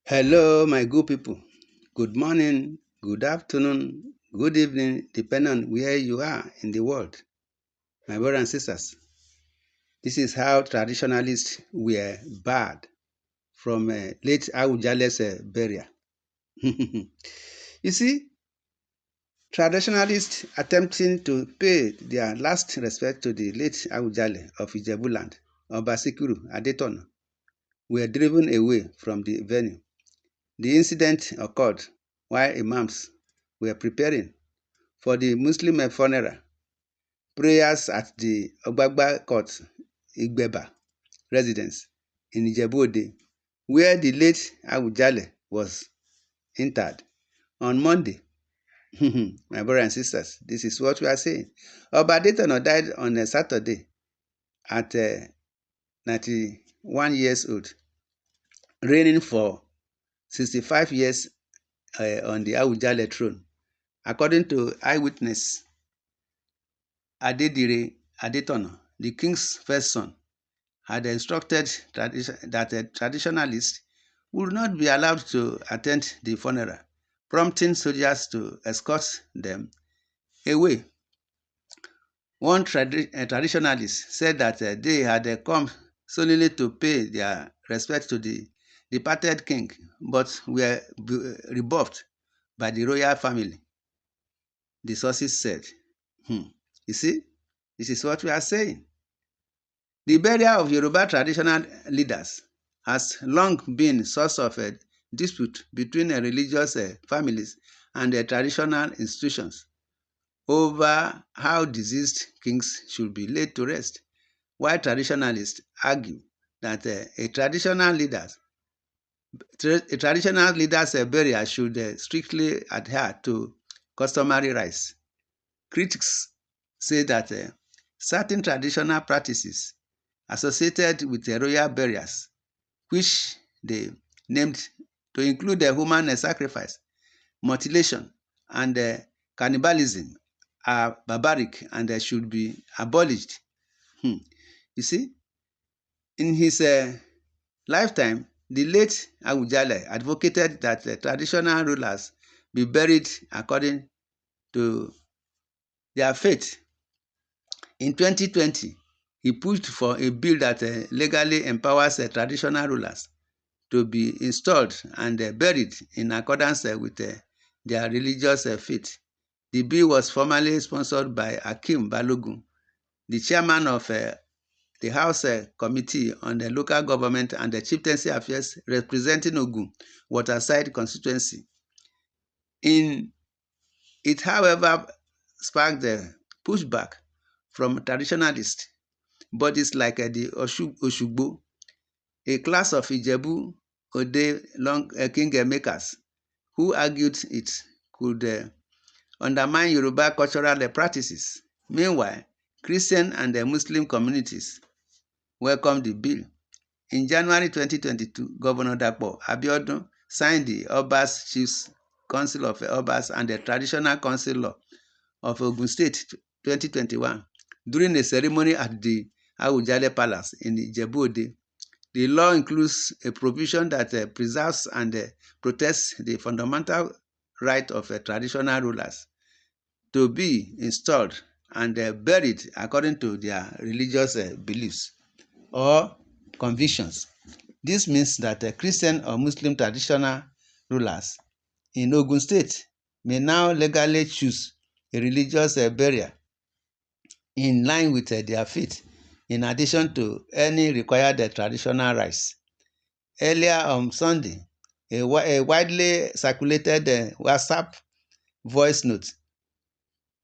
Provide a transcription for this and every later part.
Hello, my good people. Good morning, good afternoon, good evening, depending on where you are in the world. My brothers and sisters, this is how traditionalists were barred from late Àwujale's burial. You see, traditionalists attempting to pay their last respect to the late Àwujale of Ijebuland, Oba Sikiru Adétọ̀nà, were driven away from the venue. The incident occurred while imams were preparing for the Muslim funeral prayers at the Ogbagba Court Igbeba residence in Ijebu-Ode, where the late Àwujale was interred on Monday. My brothers and sisters, this is what we are saying. Oba Adétọ̀nà died on a Saturday at 91 years old, reigning for 65 years on the Àwujale throne. According to eyewitness Adedire Adétọ̀nà, the king's first son, had instructed that traditionalists would not be allowed to attend the funeral, prompting soldiers to escort them away. One traditionalist said that they had come solely to pay their respect to the departed king, but were rebuffed by the royal family, the sources said. You see, this is what we are saying. The burial of Yoruba traditional leaders has long been source of a dispute between religious families and traditional institutions over how deceased kings should be laid to rest, while traditionalists argue that a traditional leader's burial should strictly adhere to customary rites. Critics say that certain traditional practices associated with royal burials, which they named to include human sacrifice, mutilation, and cannibalism, are barbaric and should be abolished. You see, in his lifetime, the late Àwujale advocated that traditional rulers be buried according to their faith. In 2020, he pushed for a bill that legally empowers traditional rulers to be installed and buried in accordance with their religious faith. The bill was formally sponsored by Akeem Balogun, the chairman of the House Committee on the Local Government and the Chieftaincy Affairs representing Ogun Waterside constituency. It, however, sparked pushback from traditionalist bodies like the Oshugbo, a class of Ijebu Ode king makers, who argued it could undermine Yoruba cultural practices. Meanwhile, Christian and Muslim communities welcomed the bill. In January 2022, Governor Dapo Abiodun signed the Obas Chiefs Council of Obas and the Traditional Council Law of Ogun State 2021 during a ceremony at the Àwujale Palace in Ijebu-Ode. The law includes a provision that preserves and protects the fundamental right of traditional rulers to be installed and buried according to their religious beliefs or convictions. This means that Christian or Muslim traditional rulers in Ogun State may now legally choose a religious burial in line with their faith, in addition to any required traditional rites. Earlier on Sunday, a widely circulated WhatsApp voice note,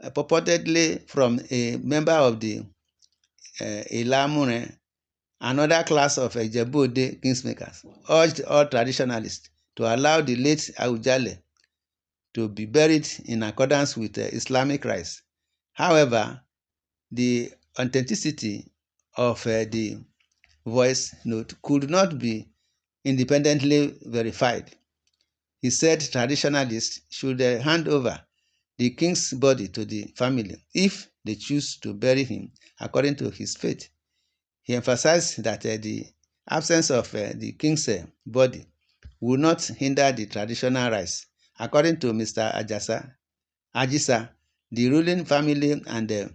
purportedly from a member of the Ilamure, another class of Ijebu-Ode kingsmakers, urged all traditionalists to allow the late Àwujale to be buried in accordance with Islamic rites. However, the authenticity of the voice note could not be independently verified. He said traditionalists should hand over the king's body to the family if they choose to bury him according to his faith. He emphasized that the absence of the king's body will not hinder the traditional rites. According to Mr. Ajisa, the ruling family and the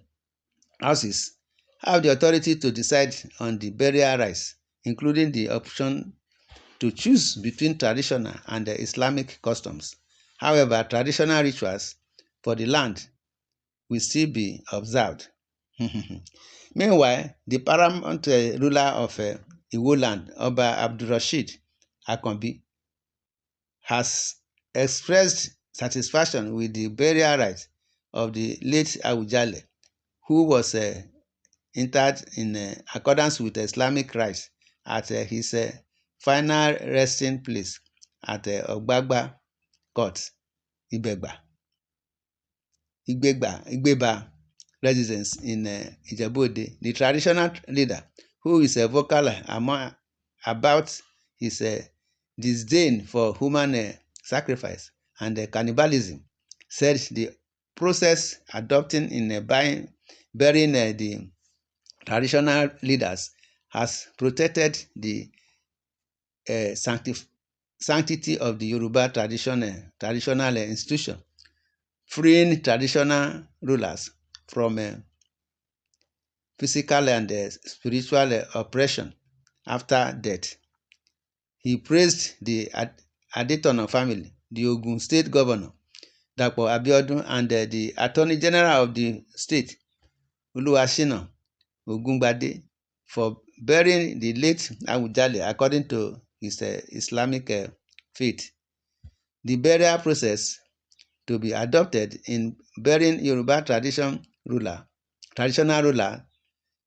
houses have the authority to decide on the burial rites, including the option to choose between traditional and Islamic customs. However, traditional rituals for the land will still be observed. Meanwhile, the paramount ruler of Iwo land, Oba Abdulrasheed Akanbi, has expressed satisfaction with the burial rites of the late Àwujale, who was interred in accordance with Islamic rites at his final resting place at Ogbagba Court, Igbeba residence in Ijebu-Ode. The traditional leader, who is vocal about his disdain for human sacrifice and cannibalism, said the process adopting in burying the traditional leaders has protected the sanctity of the Yoruba traditional institution, freeing traditional rulers from physical and spiritual oppression after death. He praised the Adetono family, the Ogun State Governor, Dapo Abiodun, and the Attorney General of the state, Oluwashina Ogungbade, for burying the late Àwujale according to his Islamic faith. The burial process to be adopted in burying Yoruba traditional ruler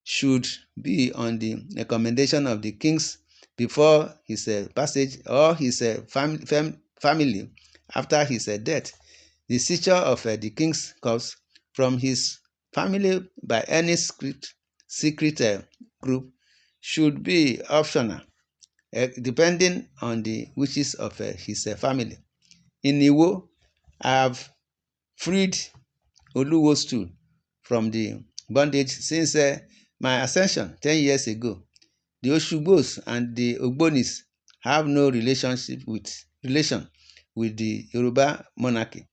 should be on the recommendation of the kings before his passage or his family after his death. The seizure of the king's corpse from his family by any secret group should be optional, depending on the wishes of his family. In Iwo, I have freed Oluwo's stool from the bondage since my ascension 10 years ago. The Oshugbos and the Ogbonis have no relation with the Yoruba monarchy.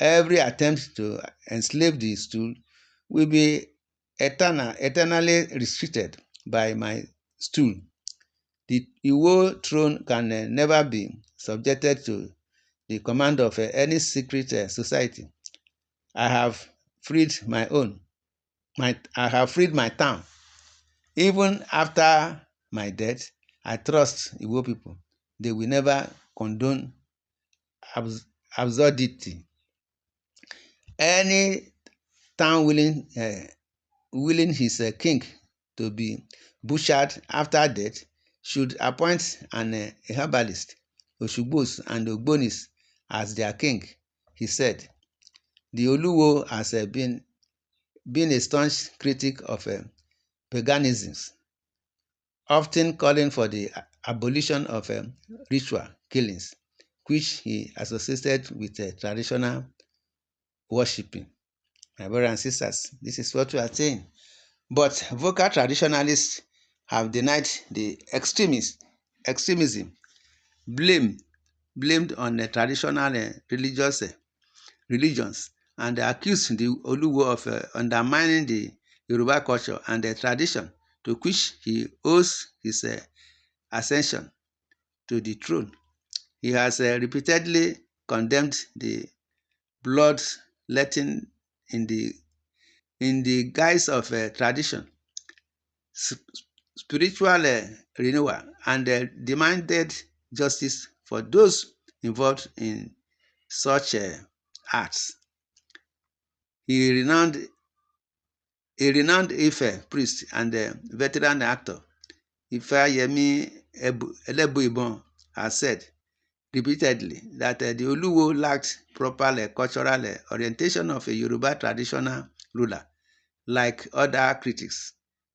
Every attempt to enslave the stool will be eternally restricted by my stool. The Iwo throne can never be subjected to the command of any secret society. I have freed my town. Even after my death, I trust Igbo people. They will never condone absurdity. Any town willing his king to be butchered after death should appoint an herbalist, Oshugbos and Ogbonis as their king, he said. The Oluwo has been a staunch critic of paganism, often calling for the abolition of ritual killings, which he associated with traditional worshipping. My brothers and sisters, this is what we are saying. But vocal traditionalists have denied the extremism blamed on traditional religions and accused the Oluwo of undermining the Yoruba culture and the tradition to which he owes his ascension to the throne. He has repeatedly condemned the bloodletting in the guise of tradition, spiritual renewal, and demanded justice for those involved in such acts. A renowned Ife priest and veteran actor, Ifeyemi Elebuibon, has said repeatedly that the Oluwo lacked proper cultural orientation of a Yoruba traditional ruler, like other critics.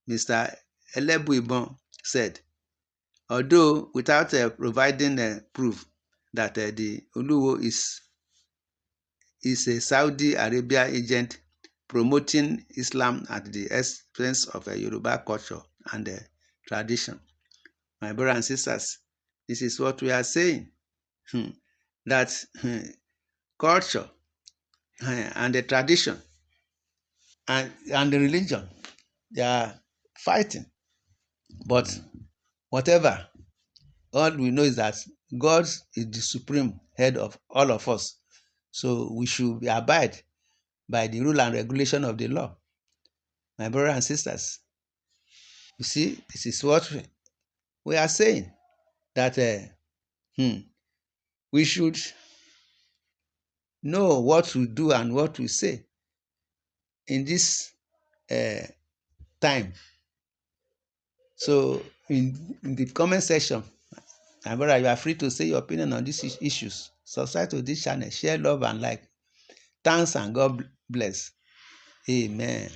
Mr. Elebuibon said, although without providing proof that the Oluwo is a Saudi Arabia agent promoting Islam at the expense of Yoruba culture and tradition. My brothers and sisters, this is what we are saying. that culture and the tradition and the religion, they are fighting. But whatever, all we know is that God is the supreme head of all of us. So we should abide by the rule and regulation of the law. My brothers and sisters, you see, this is what we are saying, that we should know what to do and what to say in this time. So in the comment section, my brother, you are free to say your opinion on these issues. Subscribe to this channel, share, love, and like. Thanks and God bless. Amen.